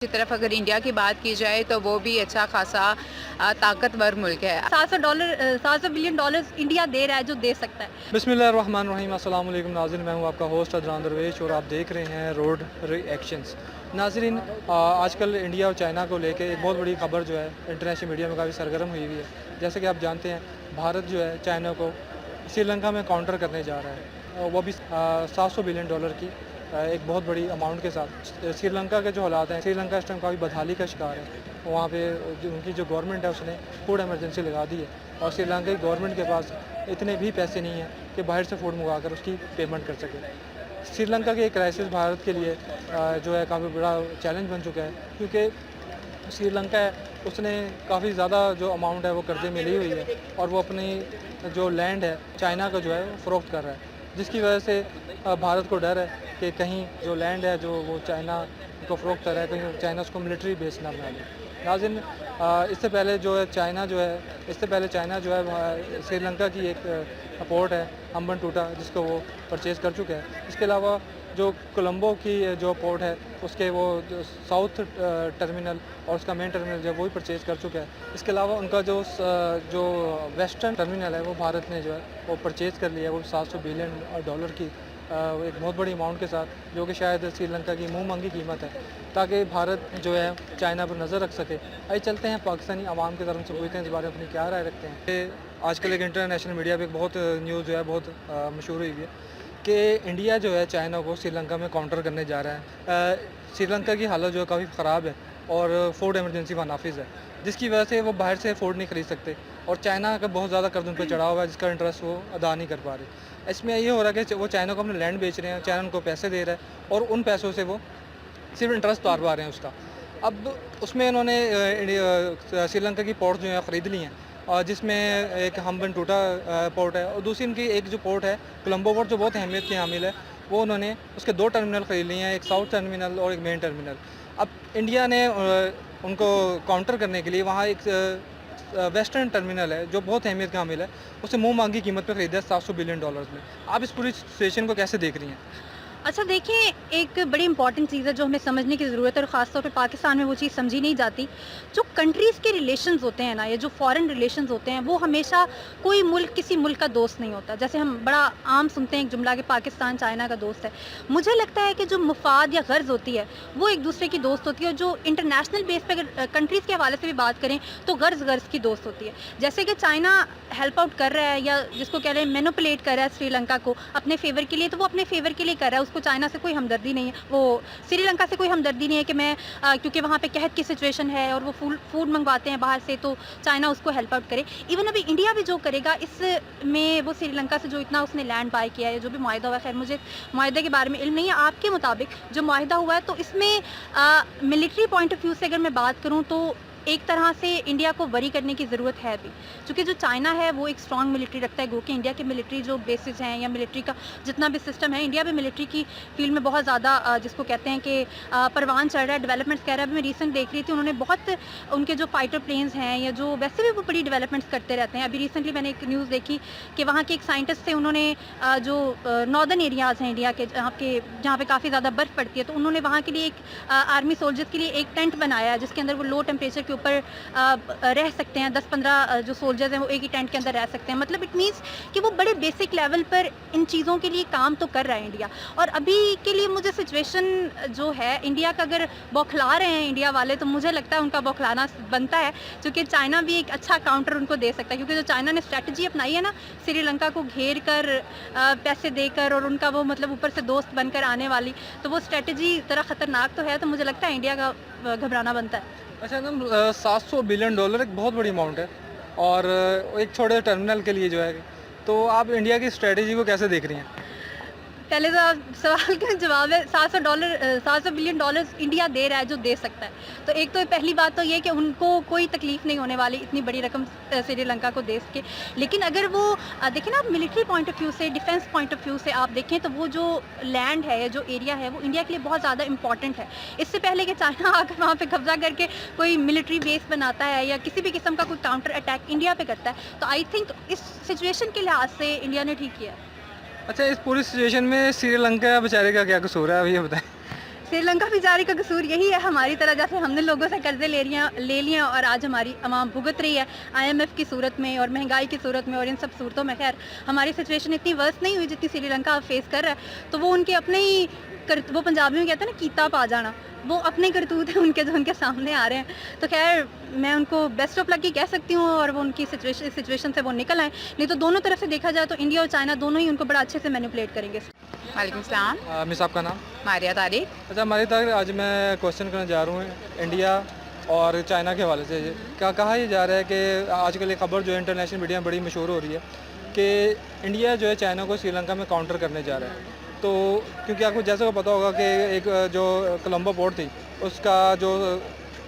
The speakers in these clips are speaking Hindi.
की तरफ अगर इंडिया की बात की जाए तो वो भी अच्छा खासा ताकतवर मुल्क है। 700 बिलियन डॉलर्स इंडिया दे रहा है जो दे सकता है। बिस्मिल्लाहिर्रहमानिर्रहीम। अस्सलाम वालेकुम नाज़रीन, मैं हूं आपका होस्ट अदरान दरवेश और आप देख रहे हैं रोड रिएक्शंस। नाज़रीन, आजकल इंडिया और चाइना को लेके एक बहुत बड़ी खबर जो है इंटरनेशनल मीडिया में काफ़ी सरगर्म हुई हुई है। जैसे कि आप जानते हैं, भारत जो है चाइना को श्रीलंका में काउंटर करने जा रहा है, वो भी 700 बिलियन डॉलर की एक बहुत बड़ी अमाउंट के साथ। श्रीलंका के जो हालात हैं, श्रीलंका इस टाइम काफ़ी बदहाली का शिकार है। वहाँ पे उनकी जो गवर्नमेंट है उसने फूड एमरजेंसी लगा दी है और श्रीलंका की गवर्नमेंट के पास इतने भी पैसे नहीं हैं कि बाहर से फूड मंगा कर उसकी पेमेंट कर सके। श्रीलंका की एक क्राइसिस भारत के लिए जो है काफ़ी बड़ा चैलेंज बन चुका है, क्योंकि श्रीलंका है उसने काफ़ी ज़्यादा जो अमाउंट है वो कर्जे में ली हुई है और वो अपनी जो लैंड है चाइना को जो है फ़रोख्त कर रहा है, जिसकी वजह से भारत को डर है कि कहीं जो लैंड है जो वो चाइना को फ़रोख्त कर रहा है, कहीं चाइना उसको मिलिट्री बेस ना बना ले। नाज़रीन, इससे पहले चाइना जो है श्रीलंका की एक पोर्ट है हम्बनटोटा, जिसको वो परचेज़ कर चुके हैं। इसके अलावा जो कोलंबो की जो पोर्ट है उसके वो साउथ टर्मिनल और उसका मेन टर्मिनल जो है वो भी परचेज़ कर चुका है। इसके अलावा उनका जो वेस्टर्न टर्मिनल है वो भारत ने जो है वो परचेज़ कर लिया है, वो 700 बिलियन डॉलर की एक बहुत बड़ी अमाउंट के साथ, जो कि शायद श्रीलंका की मुँह मांगी कीमत है, ताकि भारत जो है चाइना पर नज़र रख सके। आइए चलते हैं पाकिस्तानी आवाम की तरफ से पूछते हैं इस बारे में अपनी क्या राय रखते हैं। आजकल एक इंटरनेशनल मीडिया पे एक बहुत न्यूज़ जो है बहुत मशहूर हुई है कि इंडिया जो है चाइना को श्रीलंका में काउंटर करने जा रहा है। श्रीलंका की हालत जो है काफ़ी ख़राब है और फूड एमरजेंसी वहाँ नाफिज़ है, जिसकी वजह से वो बाहर से फूड नहीं खरीद सकते और चाइना का बहुत ज़्यादा कर्ज उन पर चढ़ा हुआ है, जिसका इंटरेस्ट वो अदा नहीं कर पा रहे। इसमें ये हो रहा है कि वो चाइना को अपने लैंड बेच रहे हैं, चाइना उनको पैसे दे रहा है और उन पैसों से वो सिर्फ इंटरेस्ट उतार पा रहे हैं उसका। अब उसमें इन्होंने श्रीलंका की पोर्ट जो है ख़रीद ली हैं, और जिसमें एक हम्बनटोटा पोर्ट है और दूसरी उनकी एक जो पोर्ट है कोलंबो पोर्ट, जो बहुत अहमियत की हामिल है। वो उन्होंने उसके 2 टर्मिनल ख़रीद लिए हैं, एक साउथ टर्मिनल और एक मेन टर्मिनल। अब इंडिया ने उनको काउंटर करने के लिए वहाँ एक वेस्टर्न टर्मिनल है जो बहुत अहमियत का हामिल है, उसे मुँह मांगी कीमत पर ख़रीदा है 700 बिलियन डॉलर्स में। आप इस पूरी सिचुएशन को कैसे देख रही हैं? अच्छा देखिए, एक बड़ी इंपॉर्टेंट चीज़ है जो हमें समझने की ज़रूरत है और ख़ासतौर पे पाकिस्तान में वो चीज़ समझी नहीं जाती। जो कंट्रीज़ के रिलेशंस होते हैं ना, या जो फॉरेन रिलेशंस होते हैं, वो हमेशा कोई मुल्क किसी मुल्क का दोस्त नहीं होता। जैसे हम बड़ा आम सुनते हैं एक जुमला कि पाकिस्तान चाइना का दोस्त है। मुझे लगता है कि जो मुफाद या गर्ज़ होती है वो एक दूसरे की दोस्त होती है, और जो इंटरनेशनल बेस पे अगर कंट्रीज़ के हवाले से भी बात करें तो गर्ज़ की दोस्त होती है। जैसे कि चाइना हेल्प आउट कर रहा है, या जिसको कह रहे हैं मैनिपुलेट कर रहा है श्रीलंका को अपने फेवर के लिए, तो वो अपने फेवर के लिए कर रहा है। उसको चाइना से कोई हमदर्दी नहीं है, वो श्रीलंका से कोई हमदर्दी नहीं है कि मैं क्योंकि वहाँ पे कहत की सिचुएशन है और वो फूड मंगवाते हैं बाहर से, तो चाइना उसको हेल्प आउट करे। इवन अभी इंडिया भी जो करेगा इसमें, वो श्रीलंका से जो इतना उसने लैंड बाय किया है, जो भी मुआहिदा हुआ है, खैर मुझे मुआहिदे के बारे में इल्म नहीं है। आपके मुताबिक जो मुआहिदा हुआ है, तो इसमें मिलिट्री पॉइंट ऑफ व्यू से अगर मैं बात करूँ तो एक तरह से इंडिया को वरी करने की ज़रूरत है भी, क्योंकि जो चाइना है वो एक स्ट्रॉन्ग मिलिट्री रखता है। गो कि इंडिया के मिलिट्री जो बेसिस हैं या मिलिट्री का जितना भी सिस्टम है, इंडिया भी मिलिट्री की फील्ड में बहुत ज़्यादा जिसको कहते हैं कि परवान चढ़ रहा है, डेवलपमेंट्स कह रहा है। अभी मैं रिसेंट देख रही थी, उन्होंने बहुत उनके जो फाइटर प्लेन्स हैं या जो वैसे भी वो बड़ी डेवलपमेंट्स करते रहते हैं। अभी रिसेंटली मैंने एक न्यूज़ देखी कि वहाँ के एक साइंटिस्ट थे, उन्होंने जो नॉर्दर्न एरियाज़ हैं इंडिया के जहाँ पे काफ़ी ज़्यादा बर्फ़ पड़ती है, तो उन्होंने वहाँ के लिए एक आर्मी सोल्जर्स के लिए एक टेंट बनाया है, जिसके अंदर वो लो टेम्परेचर के ऊपर रह सकते हैं। 10-15 जो सोल्जर्स हैं वो एक ही टेंट के अंदर रह सकते हैं। मतलब इट मीन्स कि वो बड़े बेसिक लेवल पर इन चीज़ों के लिए काम तो कर रहा है इंडिया। और अभी के लिए मुझे सिचुएशन जो है इंडिया का, अगर बौखला रहे हैं इंडिया वाले, तो मुझे लगता है उनका बौखलाना बनता है, क्योंकि चाइना भी एक अच्छा काउंटर उनको दे सकता है। क्योंकि जो चाइना ने स्ट्रैटेजी अपनाई है ना, श्रीलंका को घेर कर पैसे देकर और उनका वो मतलब ऊपर से दोस्त बनकर आने वाली, तो वो स्ट्रैटेजी ज़रा ख़तरनाक तो है। तो मुझे लगता है इंडिया का घबराना बनता है। अच्छा मैम, 700 बिलियन डॉलर एक बहुत बड़ी अमाउंट है और एक छोटे टर्मिनल के लिए जो है, तो आप इंडिया की स्ट्रेटजी को कैसे देख रही हैं? पहले तो आप सवाल का जवाब है, 700 बिलियन डॉलर्स इंडिया दे रहा है जो दे सकता है। तो एक तो पहली बात तो ये कि उनको कोई तकलीफ़ नहीं होने वाली इतनी बड़ी रकम श्रीलंका को दे के। लेकिन अगर वो देखें ना, मिलिट्री पॉइंट ऑफ व्यू से, डिफेंस पॉइंट ऑफ व्यू से आप देखें, तो वो जो लैंड है या जो एरिया है वो इंडिया के लिए बहुत ज़्यादा इंपॉर्टेंट है। इससे पहले कि चाइना आकर वहाँ पर कब्जा करके कोई मिलिट्री बेस बनाता है या किसी भी किस्म का कोई काउंटर अटैक इंडिया पर करता है, तो आई थिंक इस सिचुएशन के लिहाज से इंडिया ने ठीक किया है। अच्छा, इस पूरी सिचुएशन में श्रीलंका बेचारे का क्या कसूर है, अब ये बताएं। श्रीलंका बेचारे का कसूर यही है, हमारी तरह जैसे हमने लोगों से कर्जे ले लिए हैं और आज हमारी आवाम भुगत रही है आईएमएफ की सूरत में और महंगाई की सूरत में और इन सब सूरतों में। खैर हमारी सिचुएशन इतनी वर्स नहीं हुई जितनी श्रीलंका फेस कर रहा है, तो वो उनके अपने ही वो पंजाबी में कहते हैं ना कीता पा जाना, वो अपने करतूत हैं उनके जो उनके सामने आ रहे हैं। तो खैर मैं उनको बेस्ट ऑफ लक ही कह सकती हूँ और वो उनकी सिचुएशन से वो निकल आए, नहीं तो दोनों तरफ से देखा जाए तो इंडिया और चाइना दोनों ही उनको बड़ा अच्छे से मैनिपुलेट करेंगे। वालेकुम सलाम। मिस आपका नाम? मारिया तारिक। अच्छा हमारी तक आज मैं क्वेश्चन करने जा रहा हूँ इंडिया और चाइना के हवाले से। क्या कहा यह जा रहा है कि आजकल ये खबर जो है इंटरनेशनल मीडिया में बड़ी मशहूर हो रही है कि इंडिया जो है चाइना को श्रीलंका में काउंटर करने जा रहा है। तो क्योंकि आपको जैसे को पता होगा कि एक जो कोलंबो पोर्ट थी उसका जो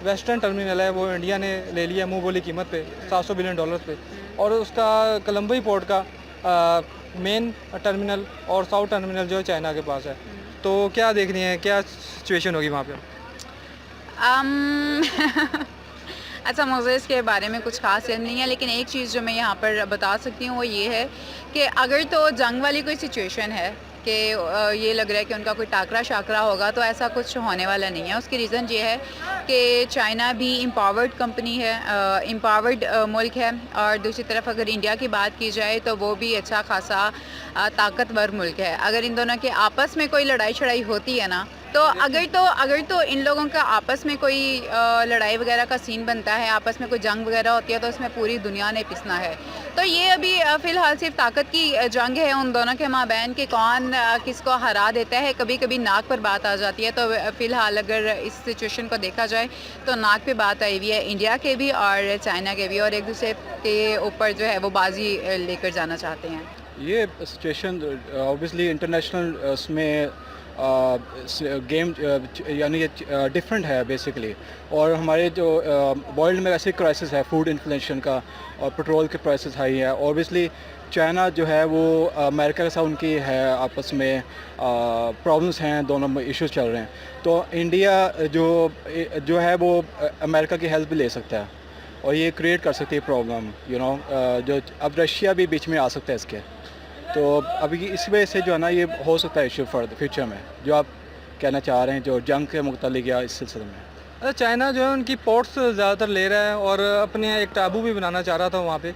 वेस्टर्न टर्मिनल है वो इंडिया ने ले लिया मुंह बोली कीमत पे $700 बिलियन पे, और उसका कोलंबो पोर्ट का मेन टर्मिनल और साउथ टर्मिनल जो है चाइना के पास है। तो क्या देखनी है, क्या सिचुएशन होगी वहाँ पे? अच्छा, मुझे इसके बारे में कुछ खास याद नहीं है, लेकिन एक चीज़ जो मैं यहाँ पर बता सकती हूँ वो ये है कि अगर तो जंग वाली कोई सिचुएशन है कि ये लग रहा है कि उनका कोई टाकरा शाकरा होगा, तो ऐसा कुछ होने वाला नहीं है। उसकी रीज़न ये है कि चाइना भी एम्पावर्ड कंपनी है, एम्पावर्ड मुल्क है, और दूसरी तरफ अगर इंडिया की बात की जाए तो वो भी अच्छा खासा ताकतवर मुल्क है। अगर इन दोनों के आपस में कोई लड़ाई शड़ाई होती है ना, तो अगर तो इन लोगों का आपस में कोई लड़ाई वगैरह का सीन बनता है, आपस में कोई जंग वगैरह होती है, तो उसमें पूरी दुनिया ने पिसना है। तो ये अभी फ़िलहाल सिर्फ ताकत की जंग है उन दोनों के माबैन के कौन किसको हरा देता है। कभी कभी नाक पर बात आ जाती है, तो फ़िलहाल अगर इस सिचुएशन को देखा जाए तो नाक पे बात आई हुई है इंडिया के भी और चाइना के भी, और एक दूसरे के ऊपर जो है वो बाजी लेकर जाना चाहते हैं। ये सिचुएशन ऑब्वियसली इंटरनेशनल उसमें गेम यानी ये डिफरेंट है बेसिकली, और हमारे जो वर्ल्ड में ऐसे क्राइसिस है फूड इन्फ्लेशन का और पेट्रोल के प्राइसेस हाई है। ऑब्वियसली चाइना जो है वो अमेरिका के साथ उनकी है आपस में प्रॉब्लम्स हैं, दोनों में इश्यूज चल रहे हैं। तो इंडिया जो है वो अमेरिका की हेल्प भी ले सकता है और ये क्रिएट कर सकती है प्रॉब्लम, जो अब रशिया भी बीच में आ सकता है इसके। तो अभी इस वजह से जो है ना ये हो सकता है इशू फॉर द फ्यूचर में, जो आप कहना चाह रहे हैं जो जंग के मुतालिक या इस सिलसिले में। अच्छा, चाइना जो है उनकी पोर्ट्स ज़्यादातर ले रहा है और अपने एक टाबू भी बनाना चाह रहा था वहाँ पे।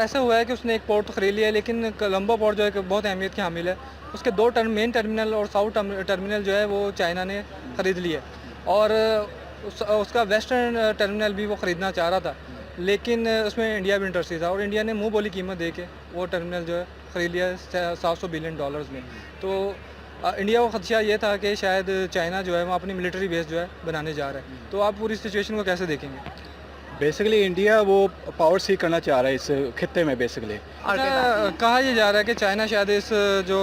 ऐसा हुआ है कि उसने एक पोर्ट तो ख़रीद लिया है, लेकिन कोलंबो पोर्ट जो है कि बहुत अहमियत की हामिल है। उसके दो मेन टर्मिनल और साउथ टर्मिनल जो है वो चाइना ने ख़रीद लिया है, और उसका वेस्टर्न टर्मिनल भी वो ख़रीदना चाह रहा था, लेकिन उसमें इंडिया भी इंटरेस्टेड था और इंडिया ने मुंह बोली कीमत दे के वो टर्मिनल जो है ख़रीद लिया $700 बिलियन में। तो इंडिया को खदशा ये था कि शायद चाइना जो है वो अपनी मिलिट्री बेस जो है बनाने जा रहा है। तो आप पूरी सिचुएशन को कैसे देखेंगे? बेसिकली इंडिया वो पावर सीक करना चाह रहा है इस खित्ते में बेसिकली। कहा यह जा रहा है कि चाइना शायद इस जो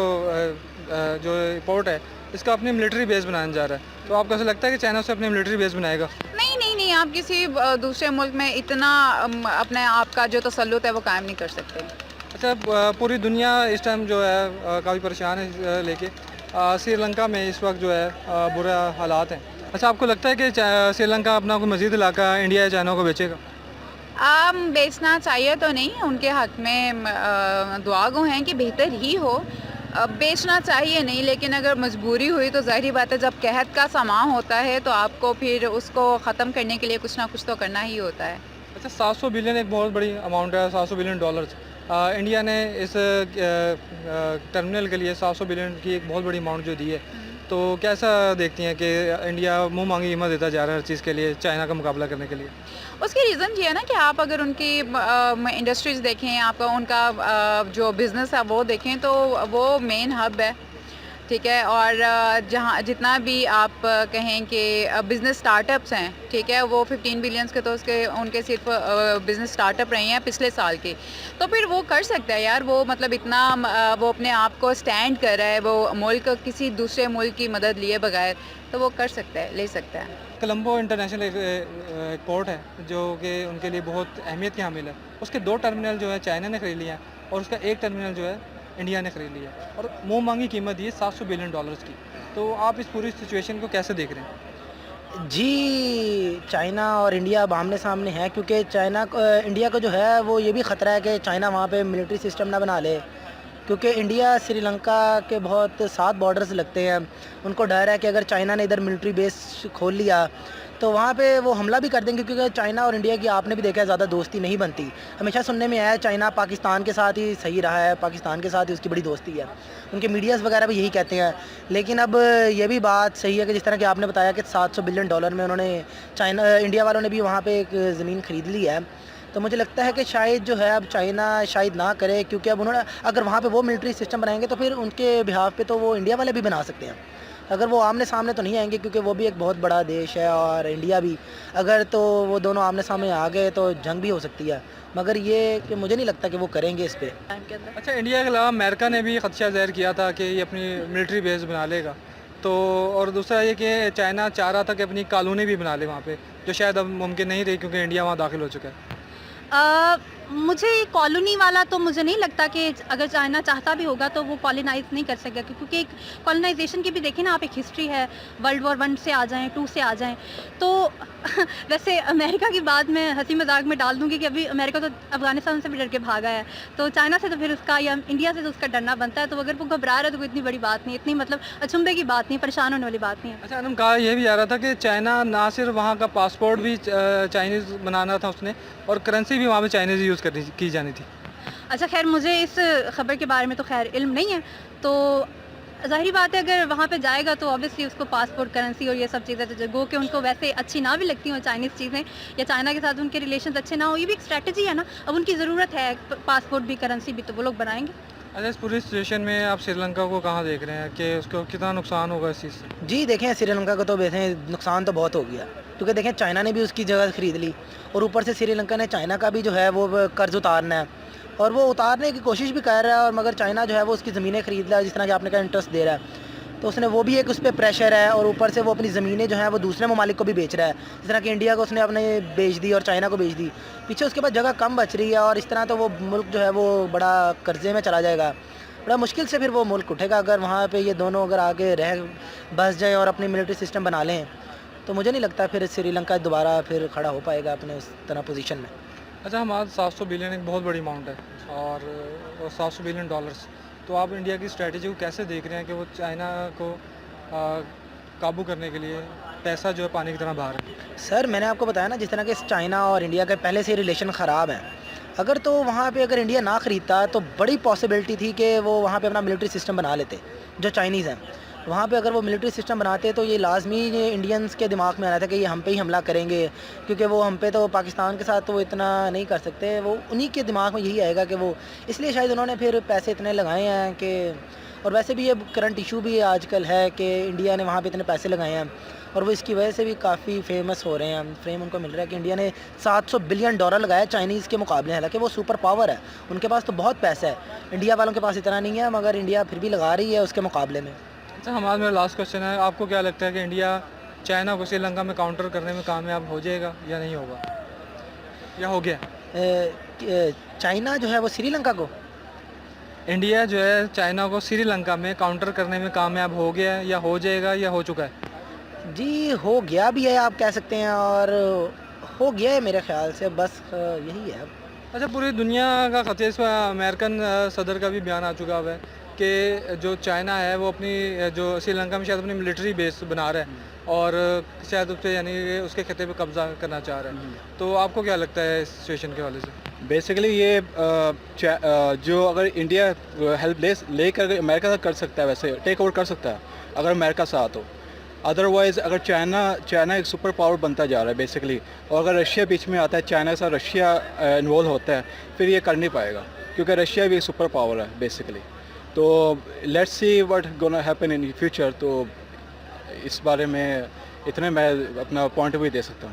पोर्ट है इसका अपनी मिलिट्री बेस बनाने जा रहा है। तो आपको ऐसा लगता है कि चाइना से अपनी मिलिट्री बेस बनाएगा? नहीं, आप किसी दूसरे मुल्क में इतना अपने आप का जो तसल्लुत है वो कायम नहीं कर सकते। अच्छा, पूरी दुनिया इस टाइम जो है काफ़ी परेशान है लेके श्रीलंका में इस वक्त जो है बुरा हालात हैं। अच्छा, आपको लगता है कि श्रीलंका अपना कोई मज़ीद इलाका इंडिया या चाइना को बेचेगा? बेचना चाहिए तो नहीं, उनके हक़ में दुआ गो हैं कि बेहतर ही हो। बेचना चाहिए नहीं, लेकिन अगर मजबूरी हुई तो ज़ाहिर बात है जब कहत का सामान होता है तो आपको फिर उसको ख़त्म करने के लिए कुछ ना कुछ तो करना ही होता है। अच्छा, 700 बिलियन एक बहुत बड़ी अमाउंट है, $700 बिलियन। इंडिया ने इस टर्मिनल के लिए 700 बिलियन की एक बहुत बड़ी अमाउंट जो दी है, तो कैसा देखती हैं कि इंडिया मुंह मांगी कीमत देता जा रहा है हर चीज़ के लिए चाइना का मुकाबला करने के लिए? उसकी रीज़न ये है ना कि आप अगर उनकी इंडस्ट्रीज़ देखें, आप उनका जो बिज़नेस है वो देखें, तो वो मेन हब है, ठीक है। और जहाँ जितना भी आप कहें कि बिज़नेस स्टार्टअप्स हैं, ठीक है, वो 15 बिलियंस के तो उनके सिर्फ बिज़नेस स्टार्टअप रहे हैं पिछले साल के। तो फिर वो कर सकता है यार, वो मतलब इतना वो अपने आप को स्टैंड कर रहा है, वो मुल्क किसी दूसरे मुल्क की मदद लिए बगैर, तो वो कर सकता है, ले सकता है। कोलंबो इंटरनेशनल एक पोर्ट है जो कि उनके लिए बहुत अहमियत की हामिल है। उसके दो टर्मिनल जो है चाइना ने ख़रीद लिया है और उसका एक टर्मिनल जो है इंडिया ने ख़रीद लिया और मुंह मांगी कीमत दी है $700 बिलियन की। तो आप इस पूरी सिचुएशन को कैसे देख रहे हैं? जी, चाइना और इंडिया अब आमने सामने है, क्योंकि इंडिया को जो है वो ये भी ख़तरा है कि चाइना वहाँ पे मिलिट्री सिस्टम ना बना ले क्योंकि इंडिया श्रीलंका के बहुत 7 बॉर्डर्स लगते हैं। उनको डर है कि अगर चाइना ने इधर मिलिट्री बेस खोल लिया तो वहाँ पे वो हमला भी कर देंगे, क्योंकि चाइना और इंडिया की आपने भी देखा है ज़्यादा दोस्ती नहीं बनती। हमेशा सुनने में आया है चाइना पाकिस्तान के साथ ही सही रहा है, पाकिस्तान के साथ ही उसकी बड़ी दोस्ती है, उनके मीडियाज़ वगैरह भी यही कहते हैं। लेकिन अब ये भी बात सही है कि जिस तरह कि आपने बताया कि $700 बिलियन में उन्होंने इंडिया वालों ने भी वहाँ पर एक ज़मीन ख़रीद ली है। तो मुझे लगता है कि शायद जो है अब चाइना शायद ना करे, क्योंकि अब उन्होंने अगर वहाँ पे वो मिलिट्री सिस्टम बनाएंगे तो फिर उनके बिहाफ पे तो वो इंडिया वाले भी बना सकते हैं। अगर वो आमने सामने तो नहीं आएंगे, क्योंकि वो भी एक बहुत बड़ा देश है और इंडिया भी, अगर तो वो दोनों आमने सामने आ गए तो जंग भी हो सकती है। मगर ये कि मुझे नहीं लगता कि वो करेंगे इस पर। अच्छा, इंडिया के अलावा अमेरिका ने भी खदशा ज़ाहिर किया था कि ये अपनी मिलिट्री बेस बना लेगा, तो और दूसरा ये कि चाइना चाह रहा था कि अपनी कॉलोनी भी बना ले वहाँ पे, जो शायद अब मुमकिन नहीं रही क्योंकि इंडिया वहाँ दाखिल हो चुका है। मुझे ये कॉलोनी वाला तो मुझे नहीं लगता कि अगर चाइना चाहता भी होगा तो वो कॉलोनाइज नहीं कर सकेगा, क्योंकि एक कॉलोनाइजेशन की भी देखें ना आप, एक हिस्ट्री है। वर्ल्ड वॉर 1 से आ जाएं, 2 से आ जाएं तो वैसे अमेरिका की बात मैं हंसी मजाक में डाल दूंगी कि अभी अमेरिका तो अफगानिस्तान से भी डर के भागा है, तो चाइना से तो फिर उसका या इंडिया से तो उसका डरना बनता है। तो अगर वो घबरा रहा है तो कोई इतनी बड़ी बात नहीं, इतनी मतलब अचंभे की बात नहीं, परेशान होने वाली बात नहीं है। अच्छा, हम कहा ये भी आ रहा था कि चाइना ना सिर्फ वहाँ का पासपोर्ट भी चाइनीज़ बनाना था उसने, और करेंसी भी वहाँ पे चाइनीज़ यूज़ की जानी थी। अच्छा, खैर मुझे इस खबर के बारे में तो खैर इल्म नहीं है, तो ज़ाहिरी बात है अगर वहाँ पे जाएगा तो ऑब्वियसली उसको पासपोर्ट, करेंसी और ये सब चीज़ें तो गो कि उनको वैसे अच्छी ना भी लगती हो चाइनीज़ चीज़ें, या चाइना के साथ उनके रिलेशन अच्छे ना हो, ये भी एक स्ट्रैटेजी है ना। अब उनकी ज़रूरत है पासपोर्ट भी, करेंसी भी, तो वो लोग बनाएंगे। अच्छा, इस पूरी सिचुएशन में आप श्रीलंका को कहाँ देख रहे हैं कि उसको कितना नुकसान होगा इस चीज़ से? जी देखें, श्रीलंका को तो वैसे नुकसान तो बहुत हो गया, क्योंकि देखें चाइना ने भी उसकी जगह ख़रीद ली और ऊपर से श्रीलंका ने चाइना का भी जो है वो कर्ज़ उतारना है, और वो उतारने की कोशिश भी कर रहा है। और मगर चाइना जो है वो उसकी ज़मीनें ख़रीद रहा है, जिस तरह कि आपने कहा इंटरेस्ट दे रहा है, तो उसने वो भी एक उस पर प्रेशर है, और ऊपर से वो अपनी ज़मीनें जो हैं वो दूसरे ममालिक को भी बेच रहा है, जिस तरह कि इंडिया को उसने अपने बेच दी और चाइना को बेच दी। पीछे उसके बाद जगह कम बच रही है, और इस तरह तो वो मुल्क जो है वो बड़ा कर्जे में चला जाएगा, बड़ा मुश्किल से फिर वो मुल्क उठेगा। अगर वहाँ पे ये दोनों अगर आगे रह बस जाए और अपनी मिलिट्री सिस्टम बना लें तो मुझे नहीं लगता फिर श्रीलंका दोबारा फिर खड़ा हो पाएगा अपने उस तरह पोजीशन में। अच्छा, हमारा 700 बिलियन एक बहुत बड़ी अमाउंट है, और 700 बिलियन डॉलर्स, तो आप इंडिया की स्ट्रेटजी को कैसे देख रहे हैं कि वो चाइना को काबू करने के लिए पैसा जो है पानी की तरह बहा रहे हैं? सर मैंने आपको बताया ना, जिस तरह के चाइना और इंडिया के पहले से रिलेशन ख़राब हैं, अगर तो वहाँ पे अगर इंडिया ना ख़रीदता तो बड़ी पॉसिबिलिटी थी कि वो वहाँ पे अपना मिलिट्री सिस्टम बना लेते। जो चाइनीज़ हैं वहाँ पे अगर वो मिलिट्री सिस्टम बनाते तो ये लाजमी ये इंडियंस के दिमाग में आ रहा था कि ये हम पे ही हमला करेंगे, क्योंकि वो हम पे तो पाकिस्तान के साथ तो वो इतना नहीं कर सकते। वो उन्हीं के दिमाग में यही आएगा कि वो, इसलिए शायद उन्होंने फिर पैसे इतने लगाए हैं कि, और वैसे भी ये करंट इशू भी आजकल है कि इंडिया ने वहाँ पे इतने पैसे लगाए हैं, और वो इसकी वजह से भी काफ़ी फेमस हो रहे हैं। फेम उनको मिल रहा है कि इंडिया ने $700 बिलियन लगाया चाइनीज़ के मुकाबले। हालांकि वो सुपर पावर है, उनके पास तो बहुत पैसा है, इंडिया वालों के पास इतना नहीं है, मगर इंडिया फिर भी लगा रही है उसके मुकाबले में। अच्छा, हमारा मेरा लास्ट क्वेश्चन है, आपको क्या लगता है कि इंडिया चाइना को श्रीलंका में काउंटर करने में कामयाब हो जाएगा या नहीं होगा, या हो गया? चाइना जो है वो श्रीलंका को, इंडिया जो है चाइना को श्रीलंका में काउंटर करने में कामयाब हो गया है, या हो जाएगा, या हो चुका है? जी हो गया भी है आप कह सकते हैं, और हो गया है मेरे ख्याल से, बस यही है। अच्छा, पूरी दुनिया का खतरे, इस अमेरिकन सदर का भी बयान आ चुका हुआ है कि जो चाइना है वो अपनी जो श्रीलंका में शायद अपनी मिलिट्री बेस बना रहा है, और शायद उस पर यानी उसके खत्े पे कब्जा करना चाह रहा है, तो आपको क्या लगता है इस सिचुएशन के हवाले से? बेसिकली ये जो अगर इंडिया हेल्प लेकर अमेरिका का कर सकता है, वैसे टेक ओवर कर सकता है अगर अमेरिका साथ हो। अदरवाइज़ अगर चाइना एक सुपर पावर बनता जा रहा है बेसिकली, और अगर रशिया बीच में आता है, चाइना के साथ रशिया इन्वॉल्व होता है, फिर ये कर नहीं पाएगा, क्योंकि रशिया भी एक सुपर पावर है बेसिकली। तो let's see what gonna happen in future. तो इस बारे में इतने मैं अपना पॉइंट ऑफ व्यू दे सकता हूँ।